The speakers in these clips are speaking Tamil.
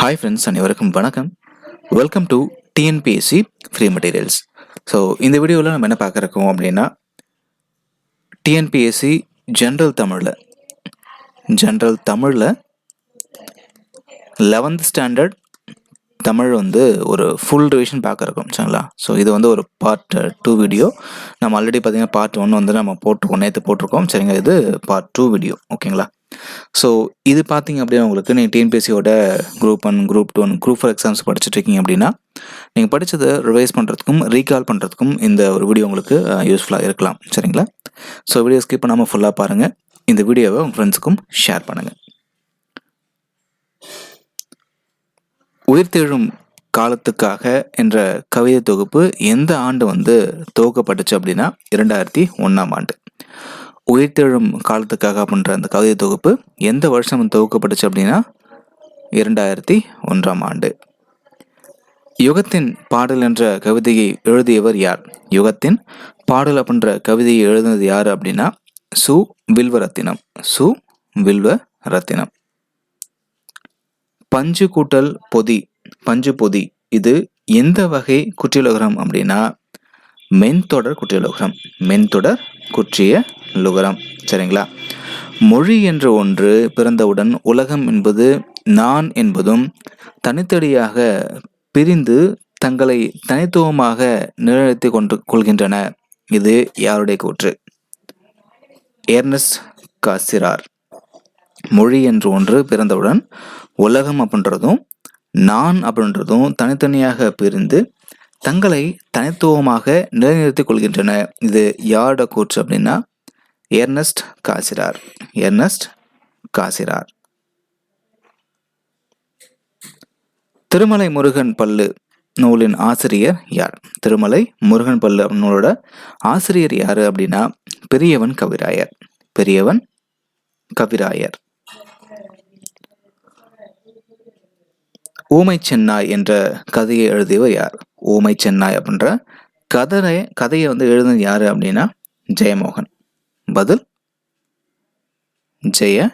ஹாய் ஃப்ரெண்ட்ஸ், அனைவருக்கும் வணக்கம். Welcome to TNPSC free materials. So இந்த வீடியோவில் நம்ம என்ன பார்க்குறோம் அப்படின்னா, டிஎன்பிஎஸ்சி ஜென்ரல் தமிழில் 11th ஸ்டாண்டர்ட் தமிழ் ஒரு ஃபுல் ரிவிஷன் பார்க்குறோம் சரிங்களா. ஸோ இது ஒரு பார்ட் 2 வீடியோ. நம்ம ஆல்ரெடி பார்த்தீங்கன்னா பார்ட் 1 நம்ம நேற்று போட்டிருக்கோம் சரிங்களா. இது பார்ட் 2 வீடியோ, ஓகேங்களா. ஸோ இது பார்த்தீங்க அப்படின்னா உங்களுக்கு நீங்கள் டிஎன்பிஎஸ்சியோட group 1, group 2 and group 4 exams படிச்சுட்டு இருக்கீங்க அப்படின்னா நீங்கள் படித்ததை ரிவைஸ் பண்ணுறதுக்கும் ரீகால் பண்ணுறதுக்கும் இந்த ஒரு வீடியோ உங்களுக்கு யூஸ்ஃபுல்லாக இருக்கலாம் சரிங்களா. ஸோ வீடியோ ஸ்கிப் பண்ணாமல் ஃபுல்லாக பாருங்கள். இந்த வீடியோவை உங்கள் ஃப்ரெண்ட்ஸுக்கும் ஷேர் பண்ணுங்கள். உயிர்த்தெழும் காலத்துக்காக என்ற கவிதை தொகுப்பு எந்த ஆண்டு துவக்கப்பட்டுச்சு அப்படின்னா 2001ஆம் ஆண்டு. உயிர்த்தெழும் காலத்துக்காக அப்படின்ற அந்த கவிதை தொகுப்பு எந்த வருஷம் துவக்கப்பட்டுச்சு அப்படின்னா 2001ஆம் ஆண்டு. யுகத்தின் பாடல் என்ற கவிதையை எழுதியவர் யார்? யுகத்தின் பாடல் அப்படின்ற கவிதையை எழுதினது யார் அப்படின்னா சு. வில்வரத்தினம். பஞ்சு கூட்டல் பொதி, பஞ்சு பொதி, இது எந்த வகை குற்றியலுகரம் அப்படின்னா மென்தொடர் குற்றியலுகரம் சரிங்களா. மொழி என்ற ஒன்று பிறந்தவுடன் உலகம் என்பது நான் என்பதும் தனித்தடியாக பிரிந்து தங்களை தனித்துவமாக நிலைநிறுத்திக் கொள்கின்றன. இது யாருடைய கூற்று? எர்னஸ்ட் காசிரார். மொழி என்று ஒன்று பிறந்தவுடன் உலகம் அப்படின்றதும் நான் அப்படின்றதும் தனித்தனியாக பிரிந்து தங்களை தனித்துவமாக நிலைநிறுத்திக் கொள்கின்றன. இது யாரோட கூற்று அப்படின்னா எர்னஸ்ட் காசிரார். திருமலை முருகன் பள்ளு நூலின் ஆசிரியர் யார்? திருமலை முருகன் பள்ளு நூலோட ஆசிரியர் யாரு அப்படின்னா பெரியவன் கவிராயர். ஊமை சென்னாய் என்ற கதையை எழுதியவர் யார்? ஊமை சென்னாய் அப்படின்ற கதையை எழுதினது யாரு அப்படின்னா ஜெயமோகன். பதில் ஜெயமோகன்.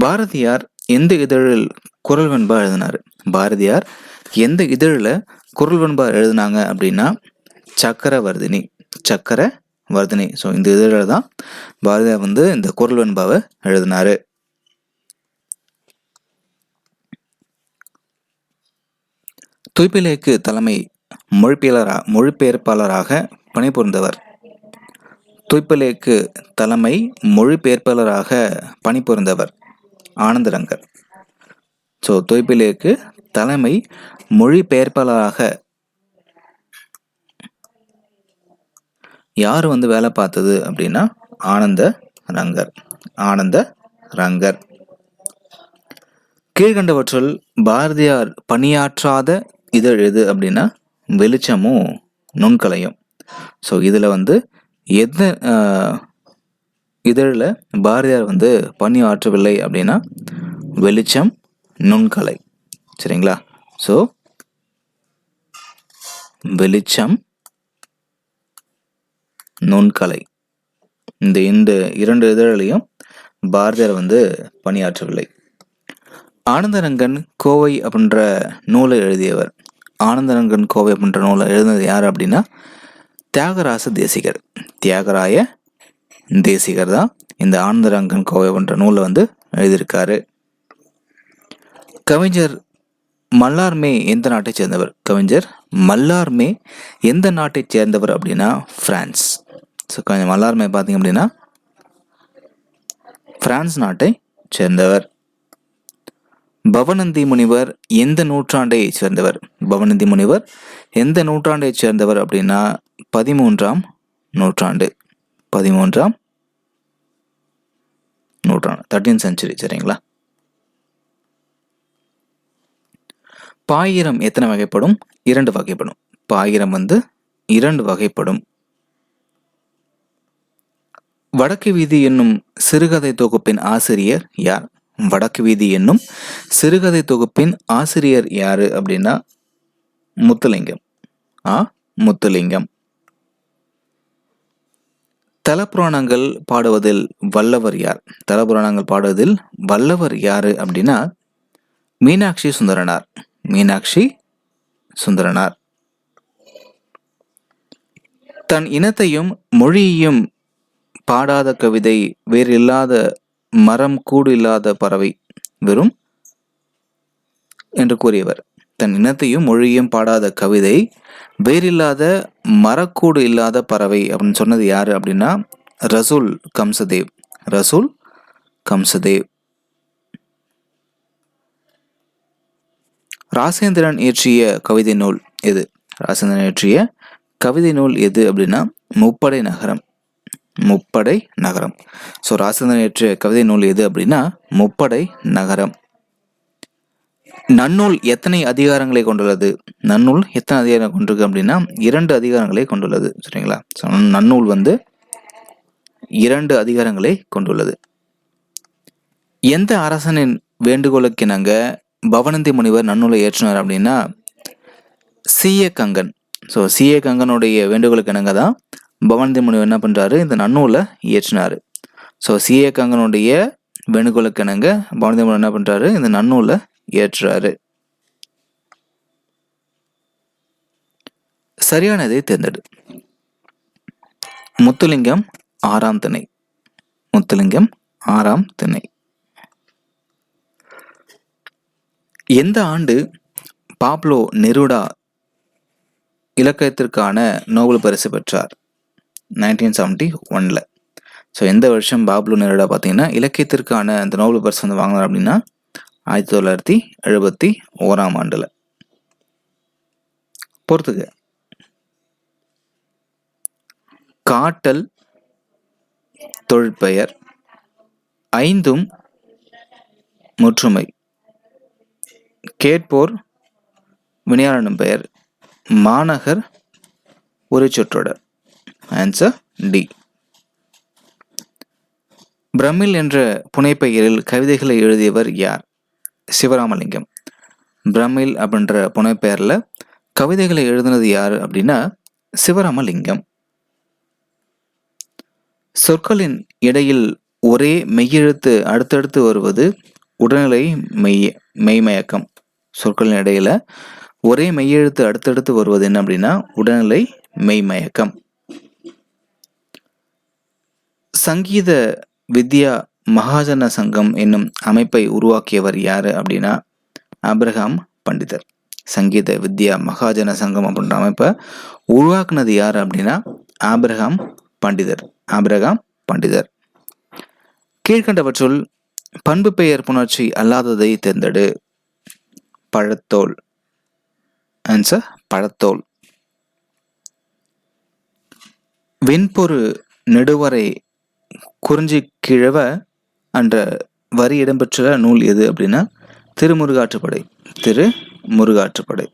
பாரதியார் எந்த இதழில் குறள் வெண்பா எழுதினார்? பாரதியார் எந்த இதழில் குறள் வெண்பா எழுதினாங்க அப்படின்னா சக்கரவர்த்தினி. ஸோ இந்த இதழில் தான் பாரதியார் இந்த குறள் வெண்பாவை எழுதினாரு. தொய்பிலேக்கு தலைமை மொழிபெயர்ப்பாளராக பணிபுரிந்தவர். தொய்பிலேக்கு தலைமை மொழிபெயர்ப்பாளராக பணிபுரிந்தவர் ஆனந்தரங்கர். ஸோ தொய்பிலேக்கு தலைமை மொழிபெயர்ப்பாளராக யார் வேலை பார்த்தது அப்படின்னா ஆனந்தரங்கர். கீழ்கண்டவற்றுள் பாரதியார் பணியாற்றாத இதழ் எது அப்படின்னா வெளிச்சமும் நுண்கலையும். ஸோ இதில் எந்த இதழில் பாரதியார் பணியாற்றவில்லை அப்படின்னா வெளிச்சம் நுண்கலை சரிங்களா. ஸோ வெளிச்சம் நுண்கலை இந்த இரண்டு இதழிலையும் பாரதியார் பணியாற்றவில்லை. ஆனந்தரங்கன் கோவை அப்படின்ற நூலை எழுதியவர். ஆனந்தரங்கன் கோவை அப்படின்ற நூலை எழுதினது யார் அப்படின்னா தியாகராய தேசிகர் தான் இந்த ஆனந்தரங்கன் கோவை அப்படின்ற நூலை எழுதியிருக்காரு. கவிஞர் மல்லார்மே எந்த நாட்டை சேர்ந்தவர்? கவிஞர் மல்லார்மே எந்த நாட்டை சேர்ந்தவர் அப்படின்னா பிரான்ஸ். ஸோ கவிஞர் மல்லார்மே பார்த்தீங்க அப்படின்னா பிரான்ஸ் நாட்டை சேர்ந்தவர். பவனந்தி முனிவர் எந்த நூற்றாண்டை சேர்ந்தவர்? பவனந்தி முனிவர் எந்த நூற்றாண்டை சேர்ந்தவர் அப்படின்னா 13ஆம் நூற்றாண்டு. 13th century சரிங்களா. பாயிரம் எத்தனை வகைப்படும்? 2 வகைப்படும். பாயிரம் 2 வகைப்படும். வடக்கு வீதி என்னும் சிறுகதை தொகுப்பின் ஆசிரியர் யார்? வடக்கு வீதி என்னும் சிறுகதை தொகுப்பின் ஆசிரியர் யாரு அப்படின்னா முத்துலிங்கம். தலபுராணங்கள் பாடுவதில் வல்லவர் யார்? தலபுராணங்கள் பாடுவதில் வல்லவர் யாரு அப்படின்னா மீனாட்சி சுந்தரனார். மீனாட்சி சுந்தரனார். தன் இனத்தையும் மொழியையும் பாடாத கவிதை வேறு இல்லாத மரம் கூடு இல்லாத பறவை வெறும் என்று கூறியவர். தன் இனத்தையும் மொழியையும் பாடாத கவிதை வேறில்லாத மரக்கூடு இல்லாத பறவை அப்படின்னு சொன்னது யாரு அப்படின்னா ரசூல் கம்சதேவ். ரசூல் கம்சதேவ். ராசேந்திரன் இயற்றிய கவிதை நூல் எது? ராசேந்திரன் இயற்றிய கவிதை நூல் எது அப்படின்னா முப்படை நகரம். முப்படை நகரம். ஸோ ராசேந்திரன் இயற்றிய கவிதை நூல் எது அப்படின்னா முப்படை நகரம். நன்னூல் எத்தனை அதிகாரங்களை கொண்டுள்ளது? நன்னூல் எத்தனை அதிகாரம் கொண்டிருக்கு அப்படின்னா 2 அதிகாரங்களை கொண்டுள்ளது. சரிங்களா? நன்னூல் 2 அதிகாரங்களை கொண்டுள்ளது. எந்த அரசனின் வேண்டுகோளுக்கிணங்க பவனந்தி முனிவர் நன்னூலை ஏற்றினார் அப்படின்னா சீய கங்கன். ஸோ சீய கங்கனுடைய வேண்டுகோளுக்கு இணங்க தான் பவனந்தி முனிவர் என்ன பண்றாரு, இந்த நன்னூலை இயற்றினாரு. ஸோ சீய கங்கனுடைய வேண்டுகோளுக்கு இணங்க பவனந்தி முனிவர் என்ன பண்றாரு, இந்த நன்னூலை ஏற்றாரு. சரியானதை தேர்ந்தெடு. முத்துலிங்கம் 6ஆம் திணை. முத்துலிங்கம் 6ஆம் திணை. எந்த ஆண்டு பாப்லோ நெருடா இலக்கியத்திற்கான நோபல் பரிசு பெற்றார்? 1971. ஸோ எந்த வருஷம் பாப்லோ நெருடா பார்த்தீங்கன்னா இலக்கியத்திற்கான அந்த நோபல் பரிசு வந்து வாங்கினார் அப்படின்னா 1971ஆம் ஆண்டுல. பொறுத்துக்க. காட்டல் தொழிற்பெயர், ஐந்தும் முற்றுமை, கேட்போர் வினையாளனும் பெயர், மாநகர் ஒரு சொற்றொடர். Answer D. பிரமிழ் என்ற புனைப்பெயரில் கவிதைகளை எழுதியவர் யார்? சிவராமலிங்கம். பிரமிழ் அப்படின்ற புனைப்பெயர்ல கவிதைகளை எழுதினது யாரு அப்படின்னா சிவராமலிங்கம். சொற்களின் இடையில் ஒரே மெய்யெழுத்து அடுத்தடுத்து வருவது உடல்நிலை மெய்மயக்கம். சொற்களின் இடையில ஒரே மெய்யெழுத்து அடுத்தடுத்து வருவது என்ன அப்படின்னா உடல்நிலை மெய்மயக்கம். சங்கீத வித்யா மகாஜன சங்கம் என்னும் அமைப்பை உருவாக்கியவர் யாரு அப்படின்னா ஆபிரகாம் பண்டிதர். சங்கீத வித்யா மகாஜன சங்கம் அப்படின்ற அமைப்பை உருவாக்குனது யாரு அப்படின்னா ஆபிரகாம் பண்டிதர். ஆபிரகாம் பண்டிதர். கீழ்கண்டவற்றுள் பண்பு பெயர் புணர்ச்சி அல்லாததை தேர்ந்தெடு. பழத்தோல். ஆன்சர் பழத்தோல். வெண்பொரு நெடுவரை குறிஞ்சி கிழவ என்ற வரி இடம்பெற்ற நூல் எது அப்படின்னா திருமுருகாற்றுப்படை. திருமுருகாற்றுப்படை.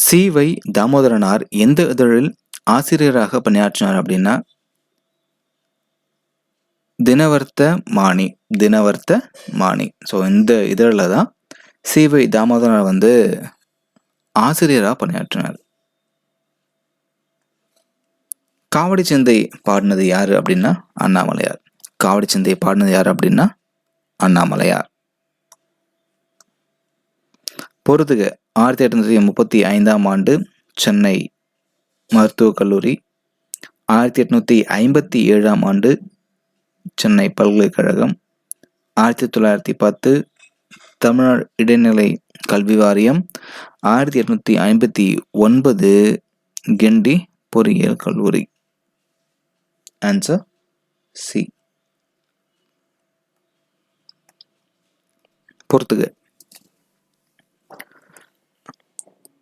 சி.வை. தாமோதரனார் எந்த இதழில் ஆசிரியராக பணியாற்றினார் அப்படின்னா தினவர்த்த மானி. தினவர்த்த மானி. ஸோ இந்த இதழில் தான் சி.வை. தாமோதரனார் வந்து ஆசிரியராக பணியாற்றினார். காவடி சிந்தை பாடினது யாரு அப்படின்னா அண்ணாமலையார். காவடி சிந்தை பாடினது யாரு அப்படின்னா அண்ணாமலையார். பொறுத்துக. 1835ஆம் ஆண்டு சென்னை மருத்துவக் கல்லூரி, 1857ஆம் ஆண்டு சென்னை பல்கலைக்கழகம், 1910 தமிழ்நாடு இடைநிலை கல்வி வாரியம், 1859 கிண்டி பொறியியல் கல்லூரி. Answer C. பொறுத்துக.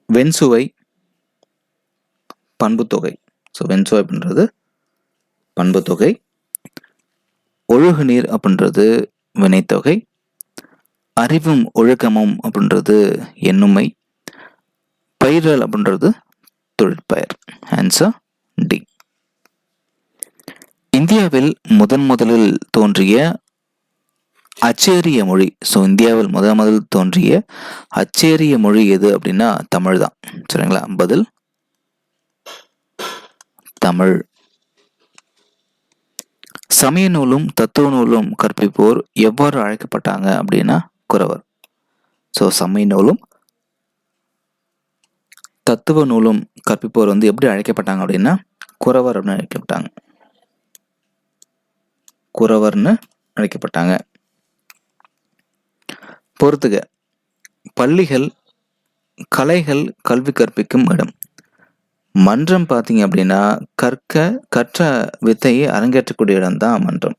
வெண்சுவை பண்புத்தொகை. ஸோ வெண்சுவை அப்படின்றது பண்புத்தொகை. ஒழுகுநீர் அப்படின்றது வினைத்தொகை. அறிவும் ஒழுக்கமும் அப்படின்றது எண்ணுமை. பயிரல் அப்படின்றது தொழிற்பெயர். Answer D. இந்தியாவில் முதலில் தோன்றிய அச்சேரிய மொழி. ஸோ இந்தியாவில் முதல் தோன்றிய அச்சேரிய மொழி எது அப்படின்னா தமிழ் தான். சரிங்களா? பதில் தமிழ். சமய நூலும் தத்துவ நூலும் கற்பிப்போர் எவ்வாறு அழைக்கப்பட்டாங்க அப்படின்னா குறவர். ஸோ சமய நூலும் தத்துவ நூலும் கற்பிப்போர் வந்து எப்படி அழைக்கப்பட்டாங்க அப்படின்னா குறவர் அப்படின்னு அழைக்கப்பட்டாங்க. குறவர்னு அழைக்கப்பட்டாங்க. பொறுத்துக. பள்ளிகள் கலைகள் கல்வி கற்பிக்கும் இடம். மன்றம் பார்த்தீங்க அப்படின்னா கற்ற வித்தையை அரங்கேற்றக்கூடிய இடம் தான் மன்றம்.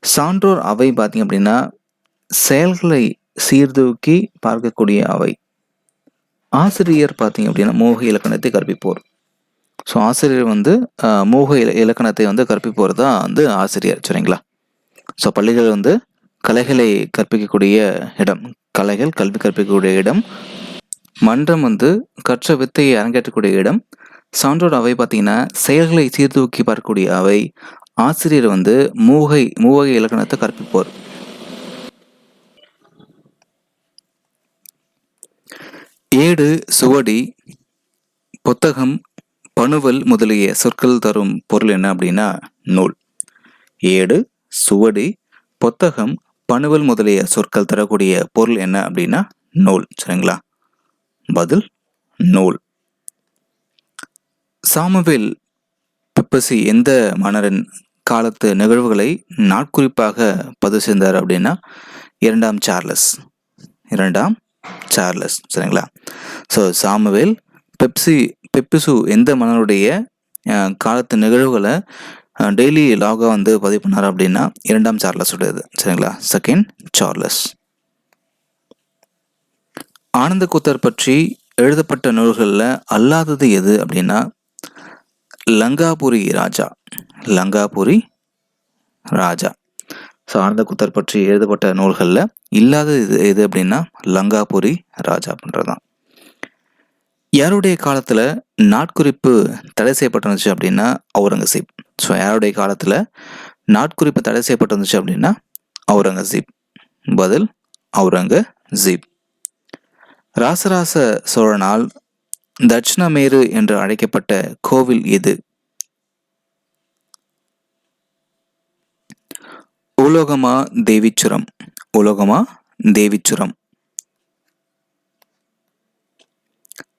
சான்றோர் அவை பார்த்தீங்க அப்படின்னா செயல்களை சீர்தூக்கி பார்க்கக்கூடிய அவை. ஆசிரியர் பார்த்தீங்க அப்படின்னா மோக இலக்கணத்தை கற்பிப்போர். ஸோ ஆசிரியர் வந்து மோக இலக்கணத்தை வந்து கற்பிப்போர் தான் வந்து ஆசிரியர். சரிங்களா? ஸோ பள்ளிகள் வந்து கலைகளை கற்பிக்கக்கூடிய இடம், கலைகள் கல்வி கற்பிக்கக்கூடிய இடம். மன்றம் வந்து கற்ற வித்தையை அரங்கேற்றக்கூடிய இடம். சான்றோர் அவை பார்த்தீங்கன்னா செயல்களை சீர்தூக்கி பார்க்கக்கூடிய அவை. ஆசிரியர் வந்து மூவகை இலக்கணத்தை கற்பிப்போர். ஏடு, சுவடி, புத்தகம், பணுவல் முதலிய சொற்கள் தரும் பொருள் என்ன அப்படின்னா நூல். ஏடு, சுவடி, புத்தகம், பணுவல் முதலிய சொற்கள் தரக்கூடிய பொருள் என்ன அப்படின்னா நூல். சரிங்களா? பதில் நூல். சாமுவேல் பெப்பசி எந்த மன்னரின் காலத்து நிகழ்வுகளை நாட்குறிப்பாக பதிவு செய்தார் அப்படின்னா இரண்டாம் சார்லஸ். சரிங்களா? ஸோ சாமுவேல் பெப்பிசு எந்த மன்னருடைய காலத்து நிகழ்வுகளை டெய்லி லாகாக வந்து பதிவு பண்ணார் அப்படின்னா இரண்டாம் சார்லஸ் உடையது. சரிங்களா? Second Charles. ஆனந்த கூத்தர் பற்றி எழுதப்பட்ட நூல்களில் அல்லாதது எது அப்படின்னா லங்காபுரி ராஜா. ஸோ ஆனந்த கூத்தர் பற்றி எழுதப்பட்ட நூல்களில் இல்லாதது எது அப்படின்னா லங்காபுரி ராஜா அப்படின்றதான். யாருடைய காலத்தில் நாட்குறிப்பு தடை செய்யப்பட்டிருந்துச்சு அப்படின்னா அவுரங்கசீப். ஸோ யாருடைய காலத்தில் நாட்குறிப்பு தடை செய்யப்பட்டிருந்துச்சு அப்படின்னா அவுரங்கசீப். பதில் அவுரங்கசீப். ராசராச சோழனால் தட்சிணமேரு என்று அழைக்கப்பட்ட கோவில் எது? உலோகமா தேவிச்சுரம்.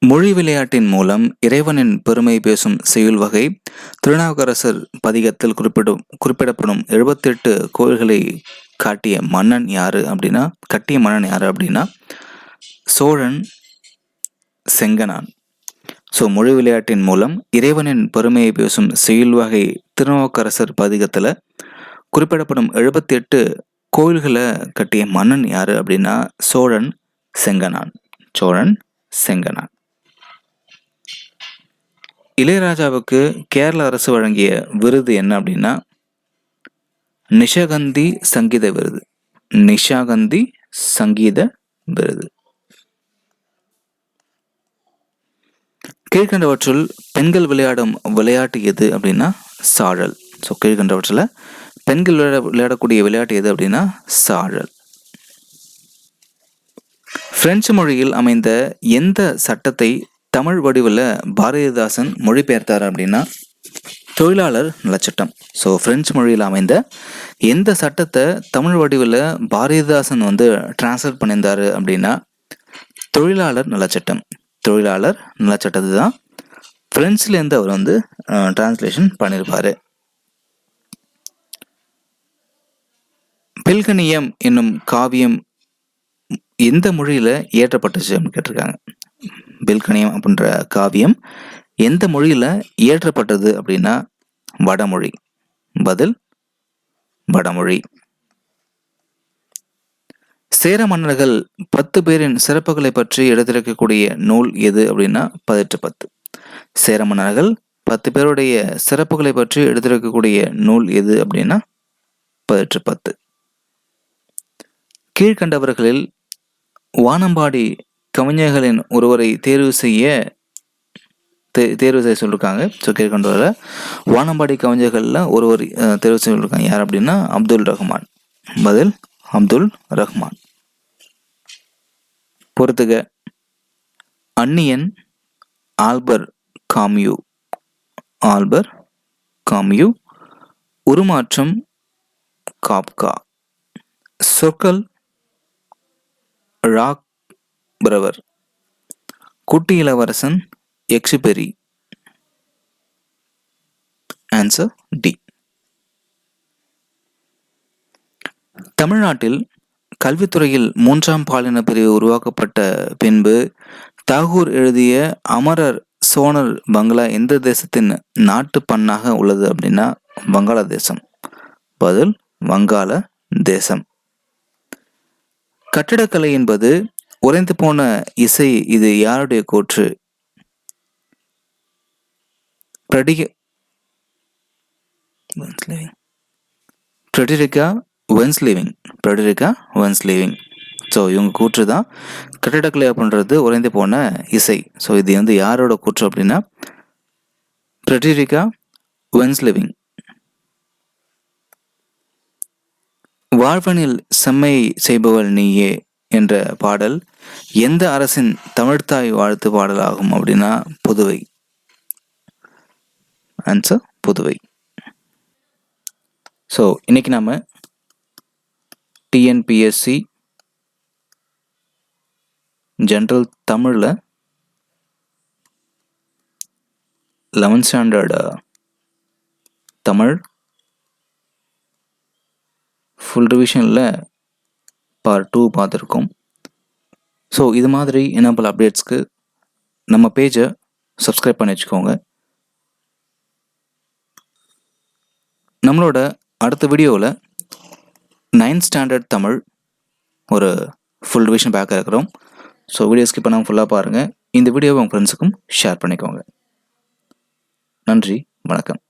மொழி விளையாட்டின் மூலம் இறைவனின் பெருமை பேசும் செய்யுள் வகை. திருநாவுக்கரசர் பதிகத்தில் குறிப்பிடப்படும் 78 கோயில்களை கட்டிய மன்னன் யாரு அப்படின்னா சோழன் செங்கனான். ஸோ மொழி விளையாட்டின் மூலம் இறைவனின் பெருமையை பேசும் செய்யுள் வகை திருநாவுக்கரசர் பதிகத்தில் குறிப்பிடப்படும் 78 கோயில்களை கட்டிய மன்னன் யாரு அப்படின்னா சோழன் செங்கனான். இளையராஜாவுக்கு கேரள அரசு வழங்கிய விருது என்ன அப்படின்னா நிஷாகந்தி சங்கீத விருது. கீழ்கண்டவற்றுள் பெண்கள் விளையாடும் விளையாட்டு எது அப்படின்னா சாழல். ஸோ கீழ்கண்டவற்றில் பெண்கள் விளையாடக்கூடிய விளையாட்டு எது அப்படின்னா சாழல். பிரெஞ்சு மொழியில் அமைந்த எந்த சட்டத்தை தமிழ் வடிவில் பாரதிதாசன் மொழிபெயர்த்தார் அப்படின்னா தொழிலாளர் நலச்சட்டம். ஸோ பிரெஞ்சு மொழியில் அமைந்த எந்த சட்டத்தை தமிழ் வடிவில் பாரதிதாசன் வந்து டிரான்ஸ்லேட் பண்ணியிருந்தாரு அப்படின்னா தொழிலாளர் நலச்சட்டத்தை தான் பிரெஞ்சுலேருந்து அவர் வந்து டிரான்ஸ்லேஷன் பண்ணியிருப்பாரு. பில்கணியம் என்னும் காவியம் எந்த மொழியில் இயற்றப்பட்டுச்சு அப்படின்னு கேட்டிருக்காங்க. பில்கணியம் அப்படின்ற காவியம் எந்த மொழியில் இயற்றப்பட்டது அப்படின்னா வடமொழி. பதில் வடமொழி. சேர மன்னர்கள் 10 பேரின் சிறப்புகளை பற்றி எடுத்திருக்கக்கூடிய நூல் எது அப்படின்னா 1810. சேர மன்னர்கள் 10 பேருடைய சிறப்புகளை பற்றி எடுத்திருக்கக்கூடிய நூல் எது அப்படின்னா 1810. கீழ்கண்டவர்களில் வானம்பாடி கவிஞர்களின் ஒருவரை தேர்வு செய்ய சொல்லியிருக்காங்க. ஸோ கீழ்கண்டவரில் வானம்பாடி கவிஞர்களில் ஒருவர் தேர்வு செய்ய சொல்லியிருக்காங்க. யார் அப்படின்னா அப்துல் ரஹ்மான். பதில் அப்துல் ரஹ்மான். பொறுத்துக. அந்நியன் ஆல்பர் காம்யூ. ஆல்பர் காம்யூ. உருமாற்றம் காப்கா. சொற்கள் ராக் பிரவர். குட்டி இளவரசன் எக்ஸுபெரி. Answer D. தமிழ்நாட்டில் கல்வித்துறையில் 3ஆம் பாலின பிரிவு உருவாக்கப்பட்ட பின்பு தாகூர் எழுதிய அமரர் சோனர் பங்களா எந்த தேசத்தின் நாட்டு பண்ணாக உள்ளது அப்படின்னா வங்காளதேசம். பதில் வங்காள தேசம். கட்டடக்கலை என்பது உறைந்து போன இசை. இது யாருடைய கூற்று? ஃப்ரெடரிகா வென்ஸ்லீவிங். ஃப்ரெடரிகா வென்ஸ்லீவிங். ஸோ இவங்க கூற்று தான் கட்டடக்கலை அப்படின்றது உறைந்து போன இசை. ஸோ இது வந்து யாரோட கூற்று அப்படின்னா ஃப்ரெடரிகா வென்ஸ்லீவிங். வாழ்வனில் செம்மை செய்பவள் நீயே என்ற பாடல் எந்த அரசின் தமிழ்த்தாய் வாழ்த்து பாடல் ஆகும் அப்படின்னா புதுவை. ஆன்சர் புதுவை. ஸோ இன்னைக்கு நாம டிஎன்பிஎஸ்சி ஜென்ரல் தமிழில் 11th ஸ்டாண்டர்ட் தமிழ் ஃபுல் ரிவிஷனில் பார்ட் 2 பார்த்துருக்கோம். ஸோ இது மாதிரி இன்னும் பல அப்டேட்ஸ்க்கு நம்ம பேஜை சப்ஸ்கிரைப் பண்ணி வச்சுக்கோங்க. நம்மளோட அடுத்த வீடியோவில் 9th ஸ்டாண்டர்ட் தமிழ் ஒரு ஃபுல் ரிவிஷன் பேக்காக இருக்கிறோம். ஸோ வீடியோ ஸ்கிப் பண்ணாமல் ஃபுல்லாக பாருங்கள். இந்த வீடியோவை உங்கள் ஃப்ரெண்ட்ஸுக்கும் ஷேர் பண்ணிக்கோங்க. நன்றி, வணக்கம்.